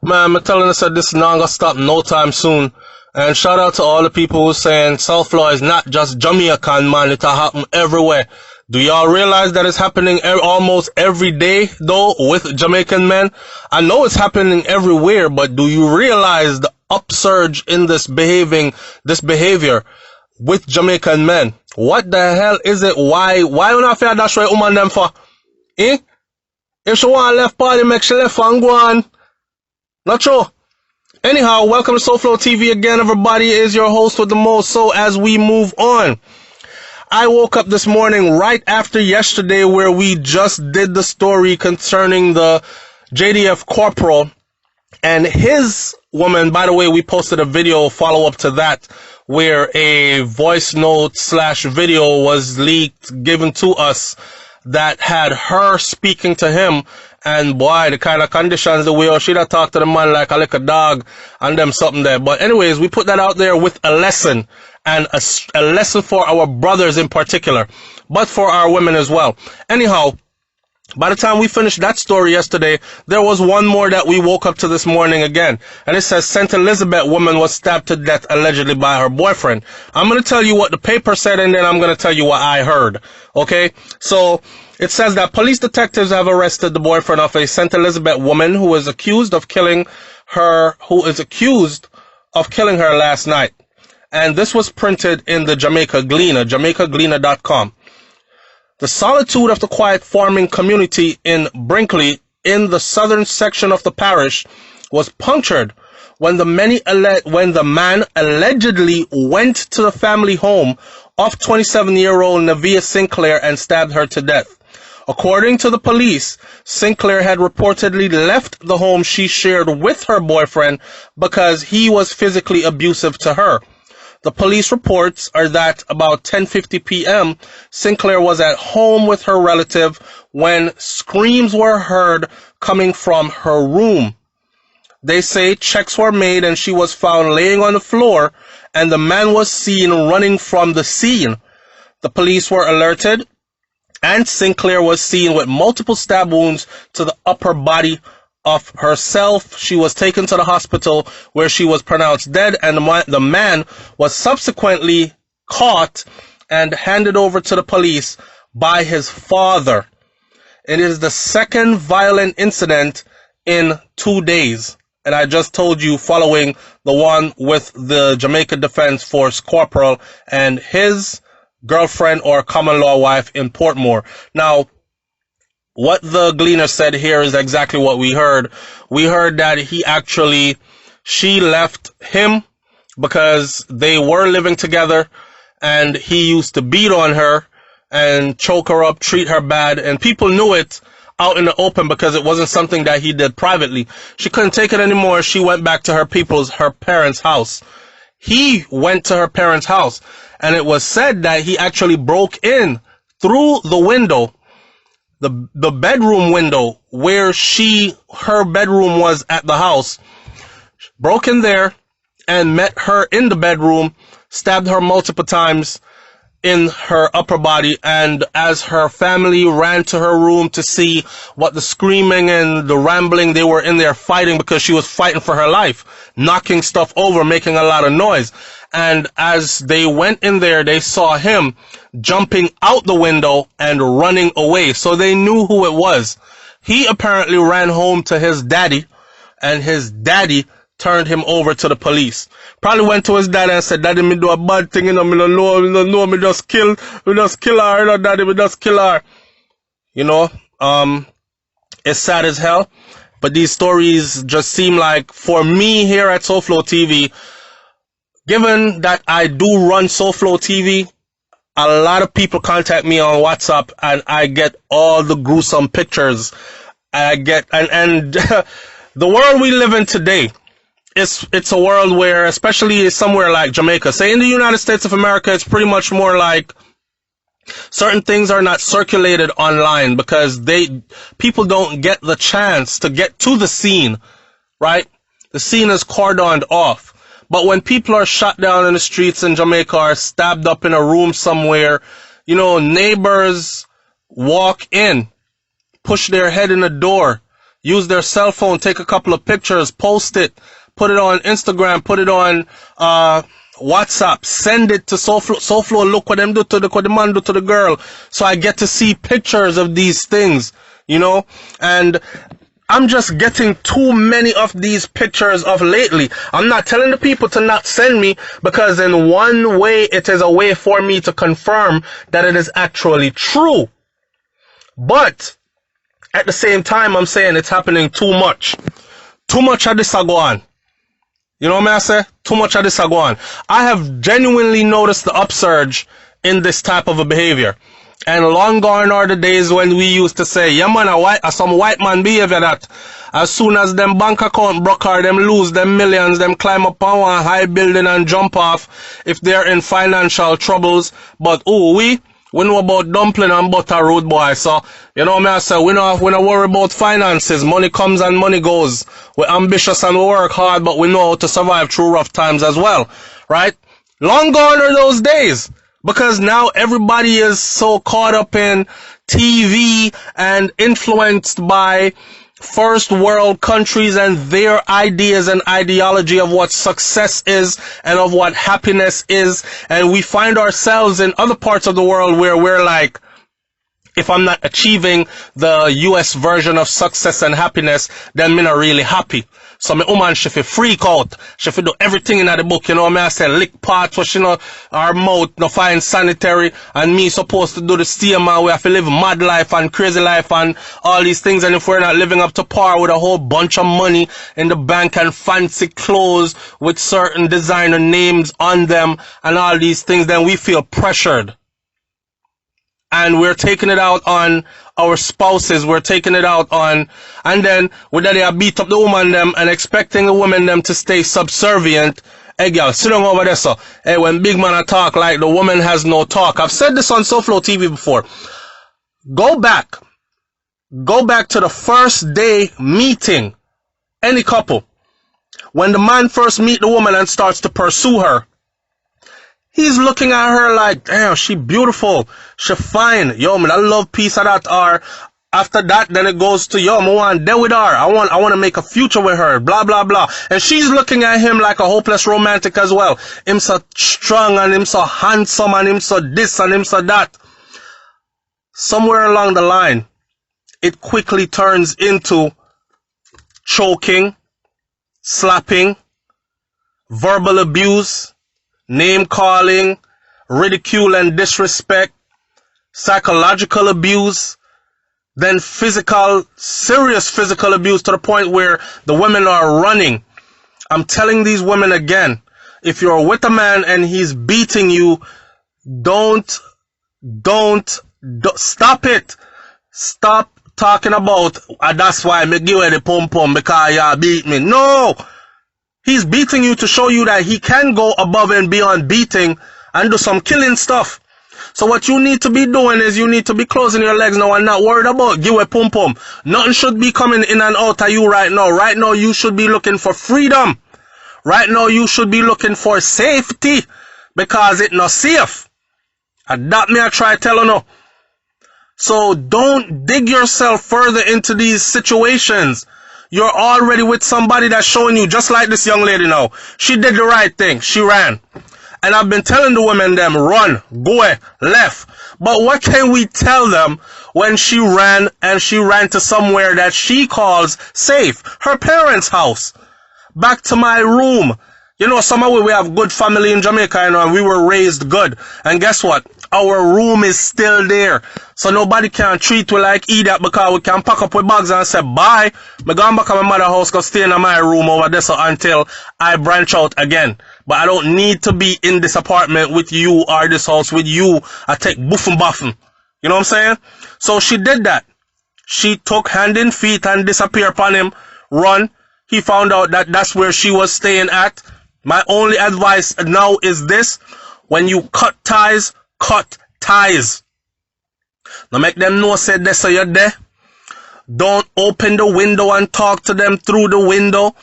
Man, I'm telling us that this is not gonna stop no time soon. And shout out to all the people who saying Southlaw is not just Jamaican, man. It'll happen everywhere. Do y'all realize that it's happening almost every day, though, with Jamaican men? I know it's happening everywhere, but do you realize the upsurge in this behavior with Jamaican men? What the hell is it? Why you not feel that's right woman them for? Eh? If she want left party, make she left and go on. Not true. Anyhow, welcome to SoFlo TV again, everybody. Is your host with the most. So as we move on, I woke up this morning right after yesterday where we just did the story concerning the JDF corporal and his woman. By the way, we posted a video follow-up to that where a voice note / video was leaked, given to us, that had her speaking to him. And boy, the kind of conditions, the way she'd have talked to the man like a little dog and them something there. But anyways, we put that out there with a lesson, and a lesson for our brothers in particular, but for our women as well. Anyhow, by the time we finished that story yesterday, there was one more that we woke up to this morning again. And it says St. Elizabeth woman was stabbed to death allegedly by her boyfriend. I'm going to tell you what the paper said, and then I'm going to tell you what I heard. Okay? So it says that police detectives have arrested the boyfriend of a St. Elizabeth woman who is accused of killing her last night. And this was printed in the Jamaica Gleaner, jamaicagleaner.com. The solitude of the quiet farming community in Brinkley, in the southern section of the parish, was punctured when the man allegedly went to the family home of 27-year-old Nevia Sinclair and stabbed her to death. According to the police, Sinclair had reportedly left the home she shared with her boyfriend because he was physically abusive to her. The police reports are that about 10:50 p.m., Sinclair was at home with her relative when screams were heard coming from her room. They say checks were made and she was found laying on the floor, and the man was seen running from the scene. The police were alerted, and Sinclair was seen with multiple stab wounds to the upper body of herself. She was taken to the hospital where she was pronounced dead, and the man was subsequently caught and handed over to the police by his father. It is the second violent incident in 2 days, and I just told you, following the one with the Jamaica Defense Force corporal and his girlfriend or common law wife in Portmore. Now, what the Gleaner said here is exactly what we heard. We heard that she left him because they were living together, and he used to beat on her and choke her up, treat her bad, and people knew it out in the open because it wasn't something that he did privately. She couldn't take it anymore. She went back to her parents' house. He went to her parents' house, and it was said that he actually broke in through the window, the bedroom window where her bedroom was at the house, broke in there and met her in the bedroom, stabbed her multiple times in her upper body. And as her family ran to her room to see what the screaming and the rambling, they were in there fighting because she was fighting for her life, knocking stuff over, making a lot of noise. And as they went in there, they saw him jumping out the window and running away. So they knew who it was. He apparently ran home to his daddy, and his daddy turned him over to the police. Probably went to his daddy and said, "Daddy, me do a bad thing, me don't know, me just kill her, daddy, me just kill her." It's sad as hell, but these stories just seem like, for me here at SoFlo TV, given that I do run SoFlo TV, a lot of people contact me on WhatsApp, and I get all the gruesome pictures. And the world we live in today, it's a world where, especially somewhere like Jamaica, say in the United States of America, it's pretty much more like certain things are not circulated online because people don't get the chance to get to the scene, right? The scene is cordoned off. But when people are shot down in the streets in Jamaica or stabbed up in a room somewhere, neighbors walk in, push their head in the door, use their cell phone, take a couple of pictures, post it, put it on Instagram, put it on WhatsApp, send it to SoFlo. Look what them do to what the man do to the girl. So I get to see pictures of these things, you know, and I'm just getting too many of these pictures of lately. I'm not telling the people to not send me, because in one way it is a way for me to confirm that it is actually true. But at the same time, I'm saying it's happening too much. Too much of this go on. You know what I say? Too much of this go on. I have genuinely noticed the upsurge in this type of a behavior. And long gone are the days when we used to say, yeah man, some white man behavior that as soon as them bank account broke or them lose them millions, them climb up on one high building and jump off if they're in financial troubles. But we know about dumpling and butter road boy. So, you know what I say, we don't worry about finances. Money comes and money goes. We're ambitious and we work hard, but we know how to survive through rough times as well. Right? Long gone are those days. Because now everybody is so caught up in TV and influenced by first world countries and their ideas and ideology of what success is and of what happiness is. And we find ourselves in other parts of the world where we're like, if I'm not achieving the US version of success and happiness, then I'm not really happy. So my woman, she fi freak out. She fi do everything in the book, you know what I say, lick parts, what she know, our mouth, no find sanitary, and me supposed to do the same, man, we have to live mad life and crazy life and all these things, and if we're not living up to par with a whole bunch of money in the bank and fancy clothes with certain designer names on them and all these things, then we feel pressured. And we're taking it out on our spouses, we're taking it out on, and then with that they beat up the woman them and expecting the woman them to stay subservient. Hey girl, sit down over there, so. Hey, when big man talk like the woman has no talk. I've said this on SoFlo TV before. Go back to the first day meeting any couple. When the man first meet the woman and starts to pursue her, he's looking at her like, damn, she beautiful, she fine, yo, man, I love piece of that. Or after that, then it goes to, yo, I want to deal with her, I want to make a future with her, blah, blah, blah. And she's looking at him like a hopeless romantic as well. Him so strong and him so handsome and him so this and him so that. Somewhere along the line, it quickly turns into choking, slapping, verbal abuse, name calling, ridicule and disrespect, psychological abuse, then serious physical abuse to the point where the women are running. I'm telling these women again, if you're with a man and he's beating you, don't stop it. Stop talking about, that's why me give you the pom pom because you beat me. No! He's beating you to show you that he can go above and beyond beating and do some killing stuff. So what you need to be doing is you need to be closing your legs now and not worried about give a pum pum. Nothing should be coming in and out of you right now. Right now you should be looking for freedom. Right now you should be looking for safety because it's not safe. And that me I try to tell you now. So don't dig yourself further into these situations. You're already with somebody that's showing you, just like this young lady now. She did the right thing. She ran. And I've been telling the women them, run, go, left. But what can we tell them when she ran and she ran to somewhere that she calls safe? Her parents' house. Back to my room. You know, somehow we have good family in Jamaica, you know, and we were raised good. And guess what? Our room is still there. So nobody can treat we like idiot because we can pack up with bags and say, bye. Me going back to my mother's house, go stay in my room over there so until I branch out again. But I don't need to be in this apartment with you or this house with you. I take buffing. You know what I'm saying? So she did that. She took hand in feet and disappeared upon him, run. He found out that that's where she was staying at. My only advice now is this. When you cut ties, cut ties. Now make them know say this so you're there. Don't open the window and talk to them through the window.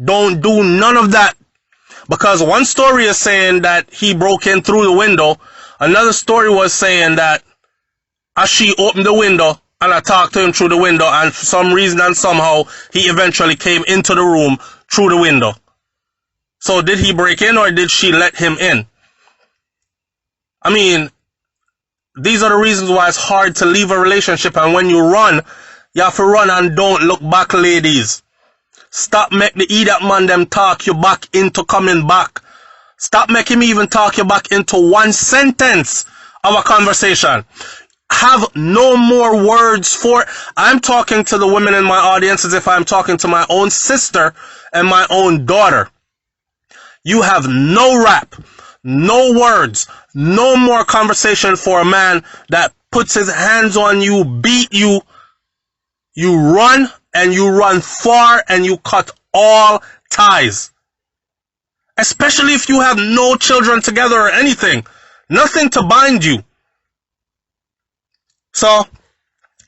Don't do none of that. Because one story is saying that he broke in through the window. Another story was saying that as she opened the window and I talked to him through the window, and for some reason and somehow he eventually came into the room through the window. So did he break in or did she let him in? I mean, these are the reasons why it's hard to leave a relationship, and when you run, you have to run and don't look back, ladies. Stop make the idiot man them talk you back into coming back. Stop making me even talk you back into one sentence of a conversation. Have no more words for. I'm talking to the women in my audience as if I'm talking to my own sister and my own daughter. You have no rap, no words, no more conversation for a man that puts his hands on you, beat you. You run and you run far and you cut all ties. Especially if you have no children together or anything. Nothing to bind you. So,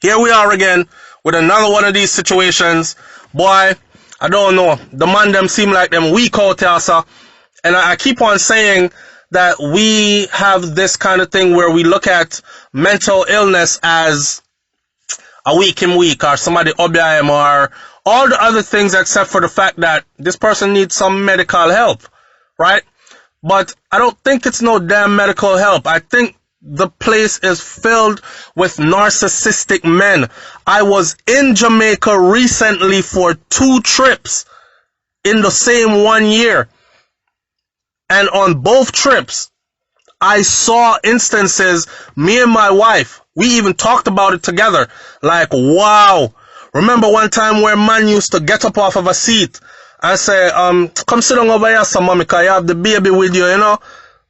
here we are again with another one of these situations. Boy, I don't know. The man them seem like them weak out here, sir. And I keep on saying that we have this kind of thing where we look at mental illness as a weak or somebody obey him or all the other things except for the fact that this person needs some medical help, right? But I don't think it's no damn medical help. I think the place is filled with narcissistic men. I was in Jamaica recently for 2 trips in the same 1 year. And on both trips, I saw instances, me and my wife, we even talked about it together. Like, wow. Remember one time where man used to get up off of a seat and say, come sit down over here, some mommy, cause you have the baby with you, you know?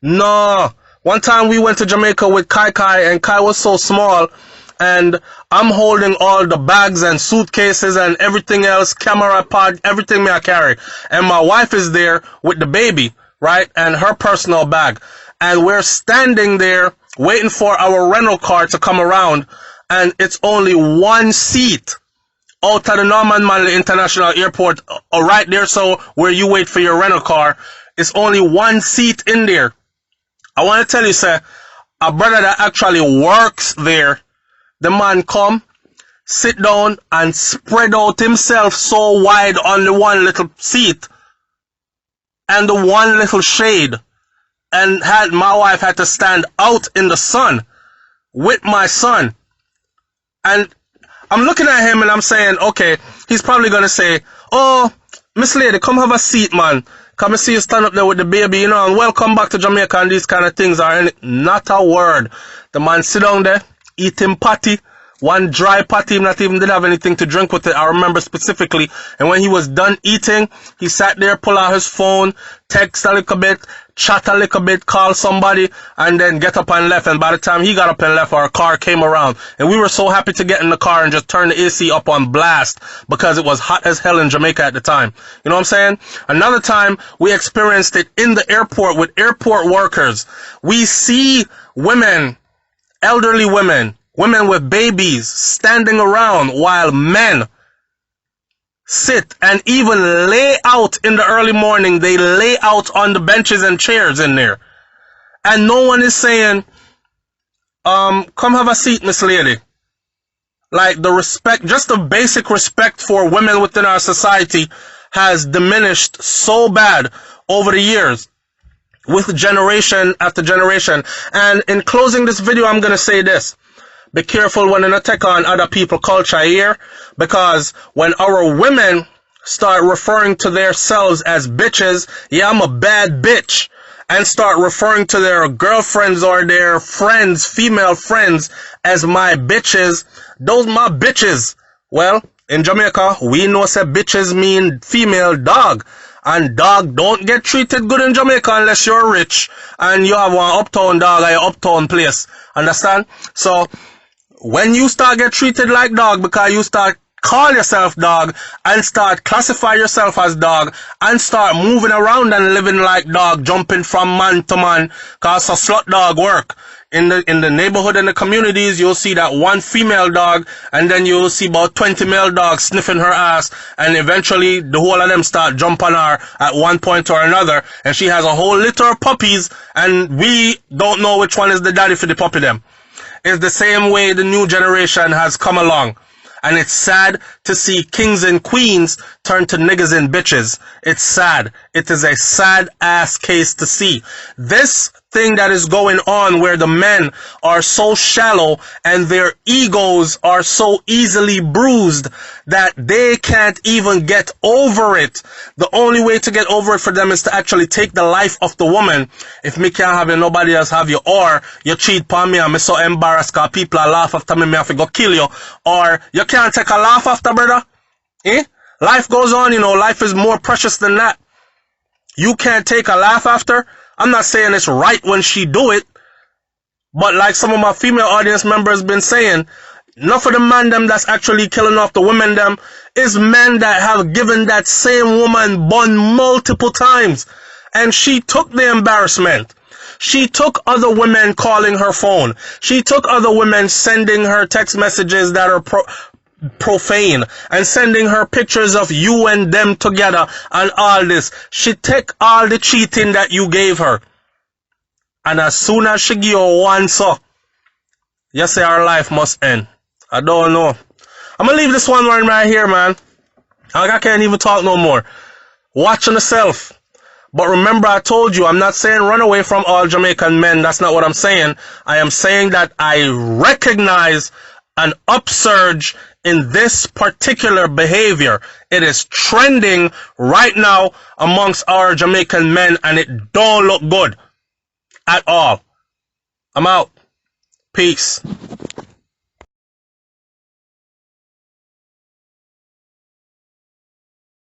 No. One time we went to Jamaica with Kai, and Kai was so small, and I'm holding all the bags and suitcases and everything else, camera pod, everything me I carry. And my wife is there with the baby, right? And her personal bag. And we're standing there waiting for our rental car to come around, and it's only 1 seat out at the Norman Manley International Airport, right there, so where you wait for your rental car. It's only 1 seat in there. I want to tell you, sir, a brother that actually works there, the man come, sit down, and spread out himself so wide on the one little seat and the one little shade. And my wife had to stand out in the sun with my son. And I'm looking at him and I'm saying, okay, he's probably going to say, oh, Miss Lady, come have a seat, man. Come and see you stand up there with the baby, you know, and welcome back to Jamaica and these kind of things are not a word. The man sit down there, eating patty, one dry patty, not even didn't have anything to drink with it. I remember specifically. And when he was done eating, he sat there, pull out his phone, text a little bit, chat a little bit, call somebody, and then get up and left. And by the time he got up and left, our car came around. And we were so happy to get in the car and just turn the AC up on blast because it was hot as hell in Jamaica at the time. You know what I'm saying? Another time, we experienced it in the airport with airport workers. We see women, elderly women with babies standing around while men sit and even lay out in the early morning. They lay out on the benches and chairs in there. And no one is saying, come have a seat, Miss Lady. Like the respect, just the basic respect for women within our society has diminished so bad over the years with generation after generation. And in closing this video, I'm going to say this. Be careful when you take on other people's culture here, because when our women start referring to themselves as bitches, yeah, I'm a bad bitch, and start referring to their girlfriends or their friends, female friends, as my bitches, those my bitches. Well, in Jamaica, we know say bitches mean female dog. And dog don't get treated good in Jamaica unless you're rich and you have one uptown dog at your uptown place. Understand? So, when you start get treated like dog because you start call yourself dog and start classify yourself as dog and start moving around and living like dog, jumping from man to man, cause a slut dog work. In the neighborhood and the communities, you'll see that one female dog and then you'll see about 20 male dogs sniffing her ass, and eventually the whole of them start jumping her at one point or another, and she has a whole litter of puppies and we don't know which one is the daddy for the puppy them. is the same way the new generation has come along. And it's sad to see kings and queens turn to niggas and bitches. It's sad. It is a sad ass case to see. This thing that is going on where the men are so shallow and their egos are so easily bruised that they can't even get over it. The only way to get over it for them is to actually take the life of the woman. If me can't have you, nobody else have you, or you cheat upon me and me so embarrassed because people are laugh after me have to go kill you, or you can't take a laugh after, brother. Life goes on, you know, life is more precious than that. You can't take a laugh after. I'm not saying it's right when she do it, but like some of my female audience members been saying, enough of the man them that's actually killing off the women them is men that have given that same woman bun multiple times, and she took the embarrassment. She took other women calling her phone. She took other women sending her text messages that are profane and sending her pictures of you and them together and all this. She take all the cheating that you gave her, and as soon as she give you one so, you say her life must end. I don't know. I'm gonna leave this one right here, man. I can't even talk no more. Watching yourself. But remember, I told you, I'm not saying run away from all Jamaican men. That's not what I'm saying. I am saying that I recognize an upsurge in this particular behavior. It is trending right now amongst our Jamaican men, and it don't look good at all. I'm out. Peace.